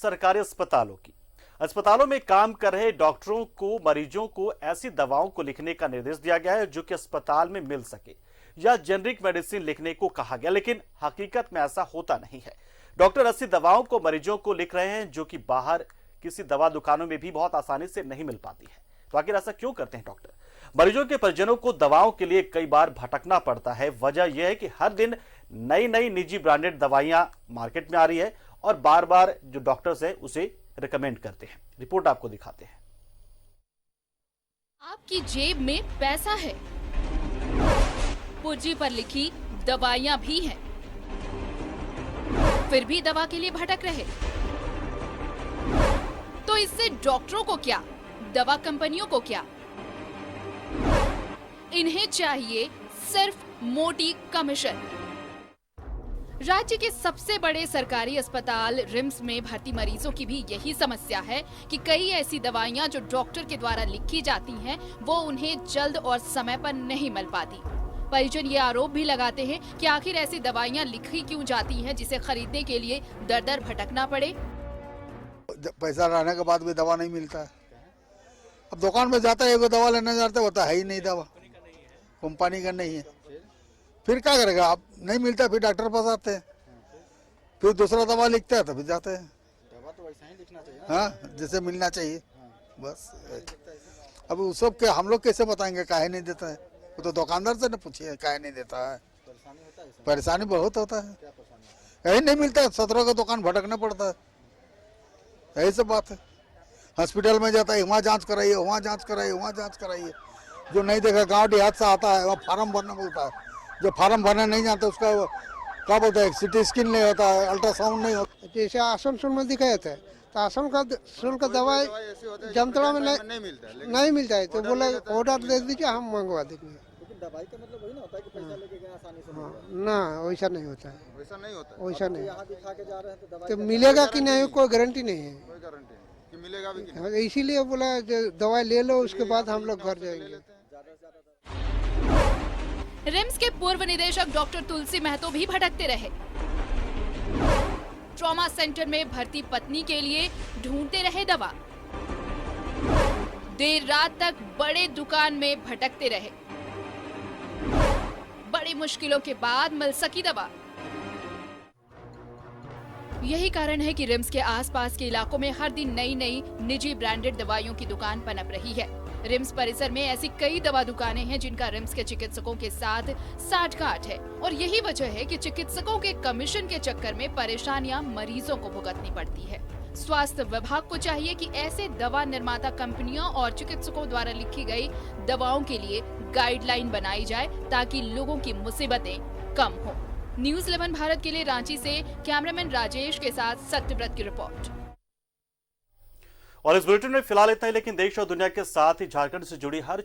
सरकारी अस्पतालों की। अस्पतालों में काम कर रहे डॉक्टरों को मरीजों को ऐसी दवाओं को लिखने का निर्देश दिया गया है जो कि अस्पताल में मिल सके, या जेनरिक मेडिसिन लिखने को कहा गया, लेकिन हकीकत में ऐसा होता नहीं है। डॉक्टर ऐसी दवाओं को मरीजों को लिख रहे हैं जो कि बाहर किसी दवा दुकानों में भी बहुत आसानी से नहीं मिल पाती है। तो आखिर ऐसा क्यों करते हैं डॉक्टर? मरीजों के परिजनों को दवाओं के लिए कई बार भटकना पड़ता है। वजह यह है कि हर दिन नई नई निजी ब्रांडेड दवाइयां मार्केट में आ रही है और बार बार जो डॉक्टर्स हैं उसे रिकमेंड करते हैं। रिपोर्ट आपको दिखाते हैं। आपकी जेब में पैसा है, पुर्जी पर लिखी दवाइयां भी हैं, फिर भी दवा के लिए भटक रहे। तो इससे डॉक्टरों को क्या, दवा कंपनियों को क्या? इन्हें चाहिए सिर्फ मोटी कमीशन। राज्य के सबसे बड़े सरकारी अस्पताल रिम्स में भर्ती मरीजों की भी यही समस्या है कि कई ऐसी दवाइयां जो डॉक्टर के द्वारा लिखी जाती हैं, वो उन्हें जल्द और समय पर नहीं मिल पाती। परिजन ये आरोप भी लगाते हैं कि आखिर ऐसी दवाइयां लिखी क्यों जाती हैं जिसे खरीदने के लिए दर दर भटकना पड़े। पैसा रहने के बाद भी दवा नहीं मिलता है। अब दुकान में जाता है, एगो दवा लेने जाता है, होता है ही नहीं, दवा कंपनी का नहीं है। फिर क्या करेगा? आप नहीं मिलता, फिर डॉक्टर पास आते हैं, फिर दूसरा दवा लिखता है, तभी जाते हैं। दवा तो वैसा ही लिखना चाहिए। हाँ, जैसे मिलना चाहिए बस। अब उस सब के हम लोग कैसे बताएंगे काहे नहीं देता है? वो तो दुकानदार से न पूछिए काहे नहीं देता है। परेशानी बहुत होता है, यही नहीं मिलता है, 17 का दुकान भटकना पड़ता है, यही सब बात है। हॉस्पिटल में जाता है, वहाँ जांच कराइए, वहाँ जांच कराइए, वहाँ जांच कराइए। जो नहीं देखा गांव देहात से आता है, वहाँ फार्म भरना बोलता है। जो फार्म भरना नहीं जानता उसका क्या बोलता है, सिटी स्कैन नहीं होता है, अल्ट्रासाउंड नहीं होता। जैसे आसनसोल में दिखाया था, तो आसनसोल का दवाई जमतड़ा में नहीं मिलता है, तो बोला ऑर्डर दे दीजिए, हम मंगवा देंगे। दवाई का मतलब वही ना होता है कि पैसा लेके गए आसानी से मिल जाए। ना, वैसा नहीं होता है। वैसा नहीं होता है। वैसा नहीं। यहाँ दिखा के जा रहे हैं तो दवाई तो मिलेगा कि नहीं कोई गारंटी नहीं है। कोई गारंटी नहीं कि मिलेगा भी कि नहीं। इसीलिए बोला दवाई ले लो, उसके बाद हम लोग घर जाएंगे। रिम्स के पूर्व निदेशक डॉक्टर तुलसी महतो भी भटकते रहे। ट्रॉमा सेंटर में भर्ती पत्नी के लिए ढूंढते रहे दवा। देर रात तक बड़े दुकान में भटकते रहे। बड़ी मुश्किलों के बाद मिल सकी दवा। यही कारण है कि रिम्स के आसपास के इलाकों में हर दिन नई नई निजी ब्रांडेड दवाइयों की दुकान पनप रही है। रिम्स परिसर में ऐसी कई दवा दुकानें हैं जिनका रिम्स के चिकित्सकों के साथ साठगांठ है, और यही वजह है कि चिकित्सकों के कमीशन के चक्कर में परेशानियां मरीजों को भुगतनी पड़ती है। स्वास्थ्य विभाग को चाहिए कि ऐसे दवा निर्माता कंपनियों और चिकित्सकों द्वारा लिखी गई दवाओं के लिए गाइडलाइन बनाई जाए ताकि लोगों की मुसीबतें कम हो। न्यूज़ 11 भारत के लिए रांची से कैमरामैन राजेश के साथ सत्यव्रत की रिपोर्ट। और इस बुलेटिन में फिलहाल इतना ही, लेकिन देश और दुनिया के साथ ही झारखंड से जुड़ी हर